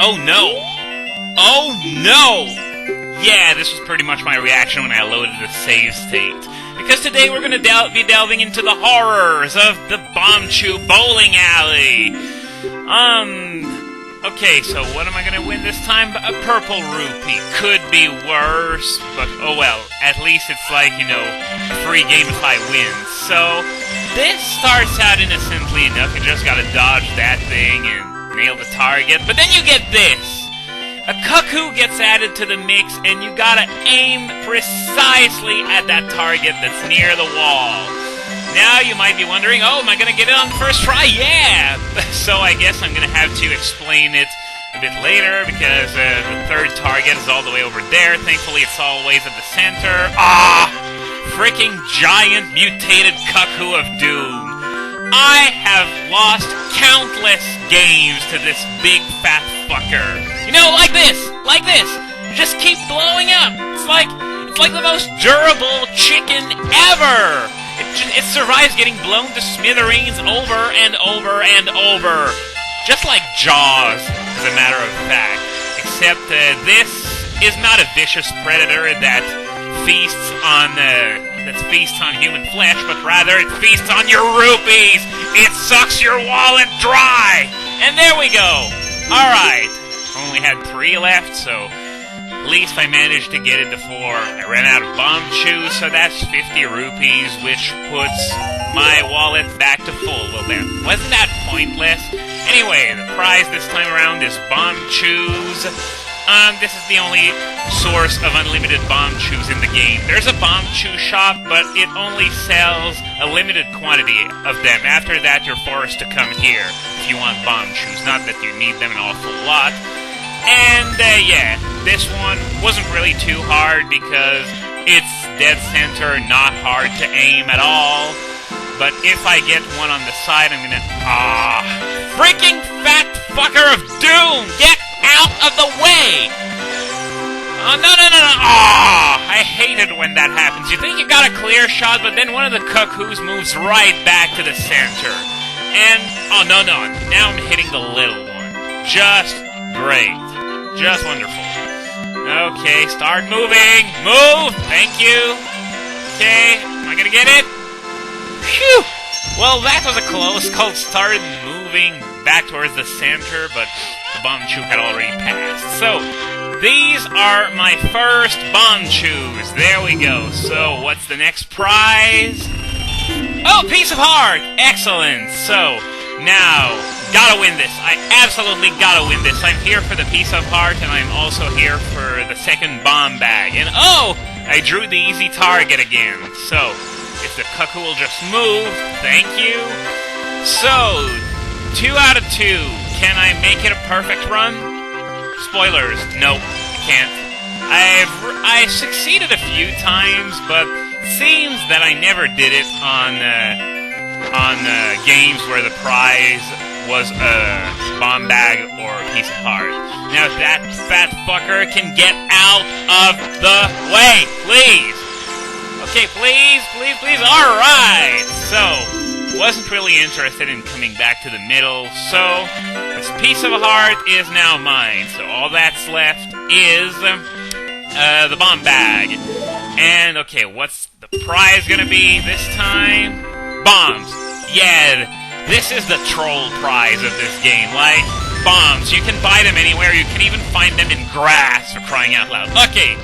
Oh no! Oh no! Yeah, this was pretty much my reaction when I loaded the save state. Because today we're gonna be delving into the horrors of the Bombchu bowling alley. Okay, so what am I gonna win this time? A purple rupee. Could be worse, but oh well. At least it's like, you know, a free game if I win. So, this starts out innocently enough. You just gotta dodge that thing and nail the target. But then you get this. A cuckoo gets added to the mix, and you gotta aim precisely at that target that's near the wall. Now you might be wondering, oh, am I gonna get it on the first try? Yeah! So I guess I'm gonna have to explain it a bit later, because the third target is all the way over there. Thankfully, it's always at the center. Ah! Freaking giant mutated cuckoo of doom. I have lost countless games to this big fat fucker. You know, like this! Like this! Just keep blowing up! It's like the most durable chicken ever! It survives getting blown to smithereens over and over and over. Just like Jaws, as a matter of fact. Except this is not a vicious predator that feasts on human flesh, but rather it feasts on your rupees! It sucks your wallet dry! And there we go! Alright. Only had 3 left, so at least I managed to get it before I ran out of Bombchu, so that's 50 rupees, which puts my wallet back to full. Well then, wasn't that pointless? Anyway, the prize this time around is Bombchus. This is the only source of unlimited Bombchus in the game. There's a Bombchu shop, but it only sells a limited quantity of them. After that, you're forced to come here if you want Bombchus. Not that you need them an awful lot. And, yeah, this one wasn't really too hard because it's dead center, not hard to aim at all. But if I get one on the side, I'm gonna... freaking fat fucker of doom! Get out of the way! Oh, no. I hate it when that happens. You think you got a clear shot, but then one of the cuckoos moves right back to the center. And, oh, no. Now I'm hitting the little one. Just great. Just wonderful. Okay, start moving. Move! Thank you. Okay, am I gonna get it? Phew! Well, that was a close call. Started moving back towards the center, but the Bombchu had already passed. So, these are my first Bombchus. There we go. So, what's the next prize? Oh, piece of heart! Excellent! So, now, gotta win this. I absolutely gotta win this. I'm here for the piece of heart, and I'm also here for the second bomb bag. And oh! I drew the easy target again. So, if the cuckoo will just move, thank you. So, 2 out of 2. Can I make it a perfect run? Spoilers, nope, I can't. I succeeded a few times, but it seems that I never did it on games where the prize was a bomb bag or a piece of heart. Now, if that fat fucker can get out of the way, please. Okay, please. Alright! So, wasn't really interested in coming back to the middle, so this piece of a heart is now mine. So all that's left is the bomb bag. And, okay, what's the prize gonna be this time? Bombs. Yeah, this is the troll prize of this game. Like, bombs. You can buy them anywhere. You can even find them in grass, for crying out loud. Okay.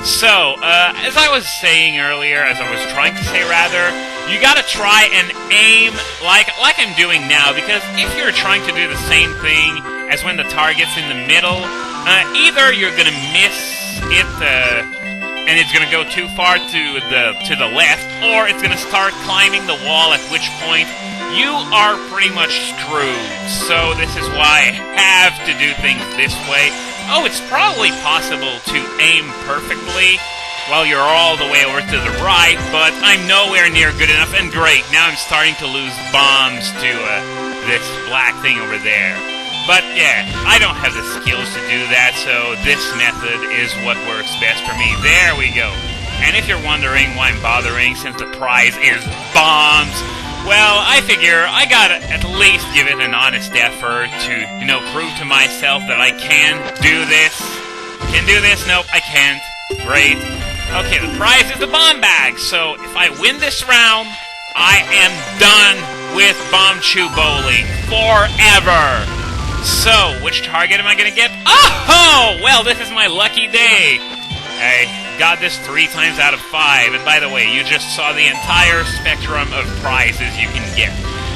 So, as I was saying earlier, as I was trying to say rather, you gotta try and aim like I'm doing now, because if you're trying to do the same thing as when the target's in the middle, either you're gonna miss it, and it's gonna go too far to the left, or it's gonna start climbing the wall, at which point you are pretty much screwed. So this is why I have to do things this way. Oh, it's probably possible to aim perfectly while you're all the way over to the right, but I'm nowhere near good enough, and great, now I'm starting to lose bombs to this black thing over there. But yeah, I don't have the skills to do that, so this method is what works best for me. There we go. And if you're wondering why I'm bothering, since the prize is bombs, Well, I figure I gotta at least give it an honest effort to, prove to myself that I can do this. Can do this? Nope, I can't. Great. Okay, the prize is the bomb bag, so if I win this round, I am done with Bombchu bowling forever. So, which target am I gonna get? Oh! Well, this is my lucky day. I got this 3 times out of 5, and by the way, you just saw the entire spectrum of prizes you can get.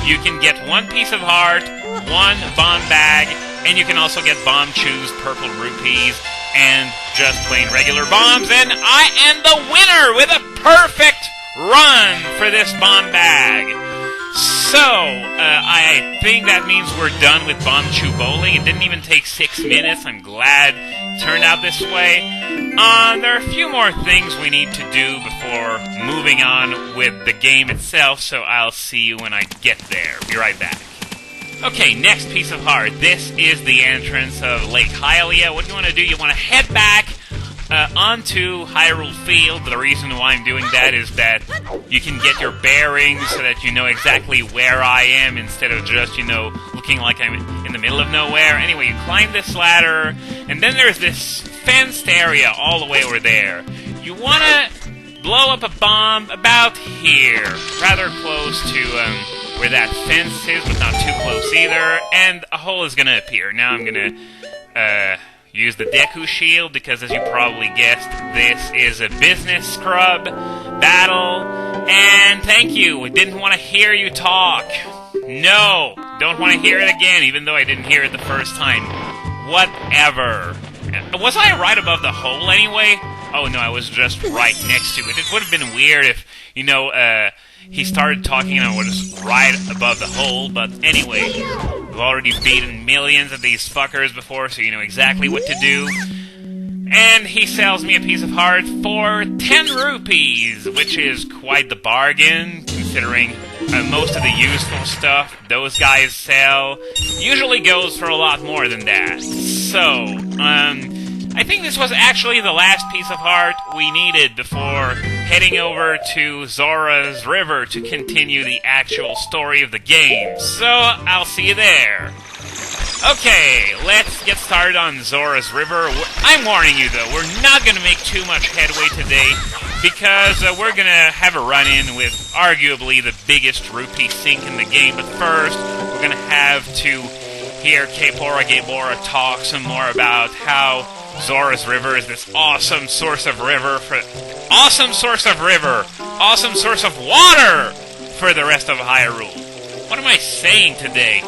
You can get 1 piece of heart, 1 bomb bag, and you can also get Bombchu's purple rupees, and just plain regular bombs, and I am the winner with a perfect run for this bomb bag. So, I think that means we're done with Bombchu bowling. It didn't even take 6 minutes. I'm glad it turned out this way. There are a few more things we need to do before moving on with the game itself, so I'll see you when I get there. Be right back. Okay, next piece of heart. This is the entrance of Lake Hylia. What do you want to do? You want to head back onto Hyrule Field. The reason why I'm doing that is that you can get your bearings so that you know exactly where I am instead of just, looking like I'm in the middle of nowhere. Anyway, you climb this ladder, and then there's this fenced area all the way over there. You want to blow up a bomb about here, rather close to where that fence is, but not too close either, and a hole is going to appear. Now I'm going to use the Deku Shield, because as you probably guessed, this is a business scrub battle, and thank you, I didn't want to hear you talk. No, don't want to hear it again, even though I didn't hear it the first time. Whatever. Was I right above the hole anyway? Oh no, I was just right next to it. It would have been weird if, he started talking and I was right above the hole, but anyway, we've already beaten millions of these fuckers before, so you know exactly what to do. And he sells me a piece of heart for 10 rupees, which is quite the bargain, considering most of the useful stuff those guys sell usually goes for a lot more than that. So, I think this was actually the last piece of heart we needed before heading over to Zora's River to continue the actual story of the game. So, I'll see you there. Okay, let's get started on Zora's River. I'm warning you though, we're not going to make too much headway today, because we're going to have a run-in with arguably the biggest rupee sink in the game. But first, we're going to have to hear Kaepora Gaebora talk some more about how Zora's River is this awesome source of awesome source of water for the rest of Hyrule. What am I saying today?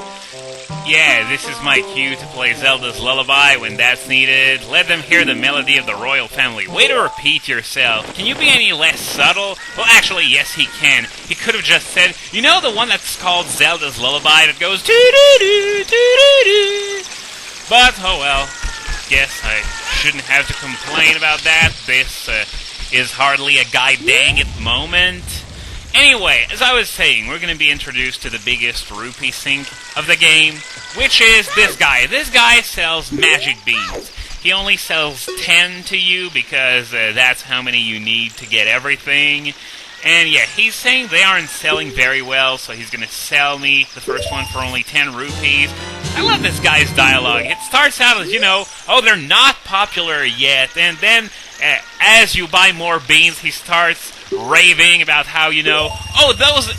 Yeah, this is my cue to play Zelda's Lullaby when that's needed. Let them hear the melody of the royal family. Way to repeat yourself. Can you be any less subtle? Well, actually, yes, he can. He could have just said, you know the one that's called Zelda's Lullaby that goes doo-doo-doo, doo-doo-doo. But, oh well. Guess I shouldn't have to complain about that. This is hardly a guy-dang-it moment. Anyway, as I was saying, we're going to be introduced to the biggest rupee sink of the game, which is this guy. This guy sells magic beans. He only sells 10 to you because that's how many you need to get everything. And yeah, he's saying they aren't selling very well, so he's going to sell me the first one for only 10 rupees. I love this guy's dialogue. It starts out as, oh, they're not popular yet, and then as you buy more beans, he starts raving about how, oh, those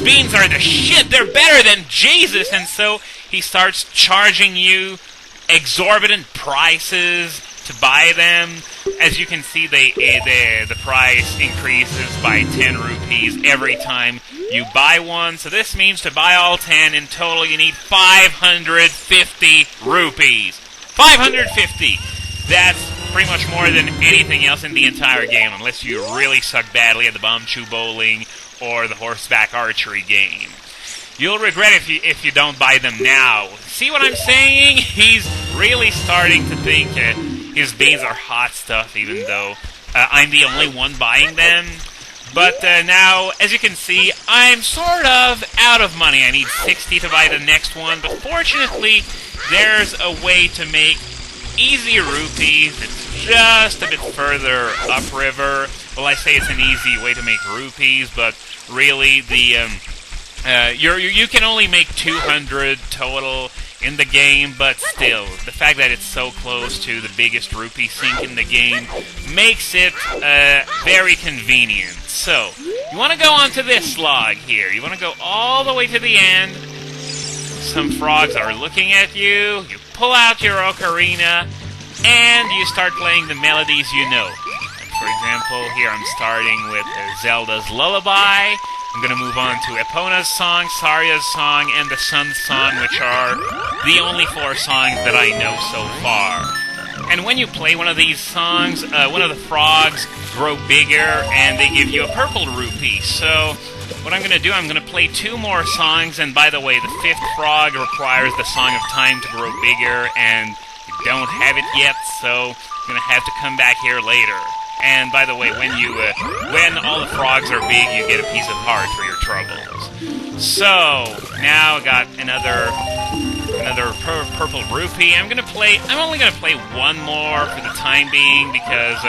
beans are the shit, they're better than Jesus, and so he starts charging you exorbitant prices to buy them. As you can see, the price increases by 10 rupees every time you buy one, so this means to buy all 10, in total you need 550 rupees. 550! That's pretty much more than anything else in the entire game, unless you really suck badly at the Bombchu bowling or the horseback archery game. You'll regret if you don't buy them now. See what I'm saying? He's really starting to think his beans are hot stuff, even though I'm the only one buying them. But now, as you can see, I'm sort of out of money. I need 60 to buy the next one, but fortunately, there's a way to make easy rupees. It's just a bit further upriver. Well, I say it's an easy way to make rupees, but really the You can only make 200 total in the game, but still, the fact that it's so close to the biggest rupee sink in the game makes it very convenient. So, you want to go onto this log here. You want to go all the way to the end. Some frogs are looking at you. You pull out your ocarina, and you start playing the melodies you know. For example, here I'm starting with Zelda's Lullaby. I'm going to move on to Epona's song, Saria's song, and the Sun's song, which are the only 4 songs that I know so far. And when you play one of these songs, one of the frogs grow bigger, and they give you a purple rupee. So, what I'm going to do, I'm going to play 2 more songs, and by the way, the 5th frog requires the Song of Time to grow bigger, and you don't have it yet, so you're going to have to come back here later. And by the way, when all the frogs are big, you get a piece of heart for your troubles. So now I got another purple rupee. I'm only gonna play 1 more for the time being because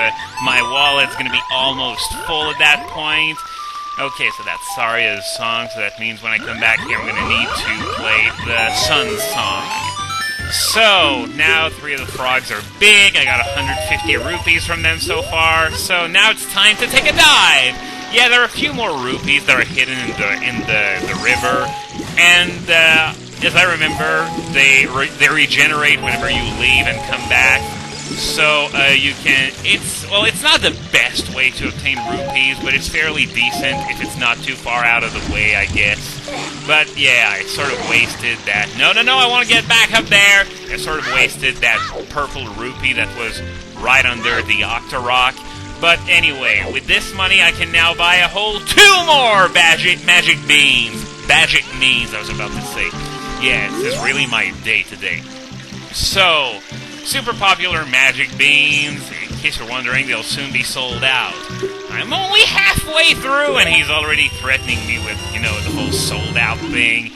my wallet's gonna be almost full at that point. Okay, so that's Saria's song. So that means when I come back here, I'm gonna need to play the Sun's song. So, now 3 of the frogs are big. I got 150 rupees from them so far. So now it's time to take a dive. Yeah, there are a few more rupees that are hidden in the river. And as I remember, they regenerate whenever you leave and come back. So you can... It's not the best way to obtain rupees, but it's fairly decent if it's not too far out of the way, I guess. But yeah, I sort of wasted that. No, I want to get back up there. I sort of wasted that purple rupee that was right under the Octorok. But anyway, with this money, I can now buy a whole 2 more magic beans. Magic means, I was about to say. Yeah, this is really my day today. So, super popular magic beans. In case you're wondering, they'll soon be sold out. I'm only halfway through, and he's already threatening me with, the whole sold out thing.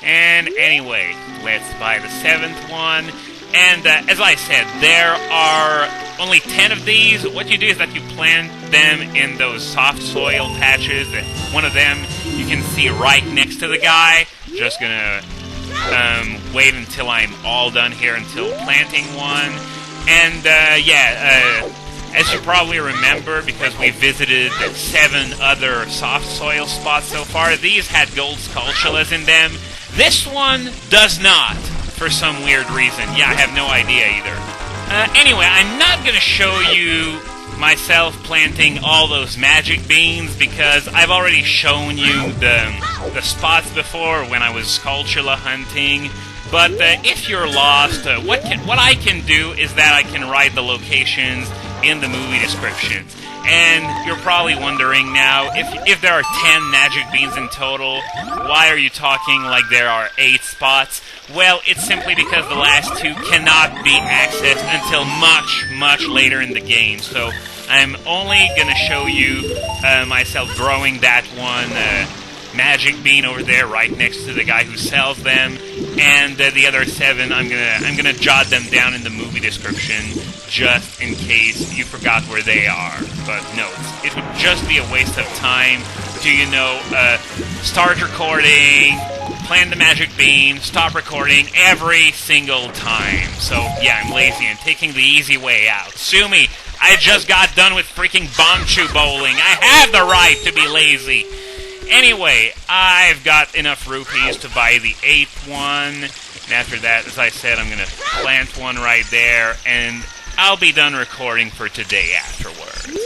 And anyway, let's buy the 7th one. And as I said, there are only 10 of these. What you do is that you plant them in those soft soil patches. One of them you can see right next to the guy. Just gonna wait until I'm all done here until planting one. And as you probably remember, because we visited 7 other soft soil spots so far, these had gold sculptulas in them. This one does not, for some weird reason. Yeah, I have no idea either. Anyway, I'm not going to show you myself planting all those magic beans because I've already shown you the spots before when I was sculptula hunting. But if you're lost, what I can do is that I can write the locations in the movie descriptions. And you're probably wondering now, if there are 10 magic beans in total, why are you talking like there are 8 spots? Well, it's simply because the last 2 cannot be accessed until much, much later in the game. So I'm only going to show you myself growing that one magic bean over there right next to the guy who sells them, and the other 7 I'm gonna jot them down in the movie description just in case you forgot where they are. But no, it would just be a waste of time to start recording, plant the magic bean, stop recording every single time. So yeah, I'm lazy and taking the easy way out. Sue me, I just got done with freaking Bombchu bowling. I have the right to be lazy. Anyway, I've got enough rupees to buy the 8th one. And after that, as I said, I'm going to plant one right there. And I'll be done recording for today afterwards.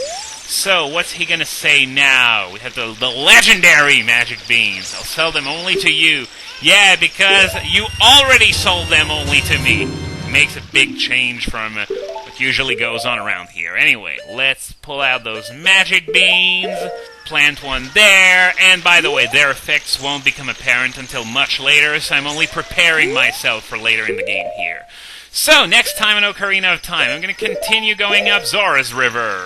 So, what's he going to say now? We have the legendary magic beans. I'll sell them only to you. Yeah, because you already sold them only to me. Makes a big change from what usually goes on around here. Anyway, let's pull out those magic beans. Plant one there, and by the way, their effects won't become apparent until much later, so I'm only preparing myself for later in the game here. So, next time on Ocarina of Time, I'm going to continue going up Zora's River.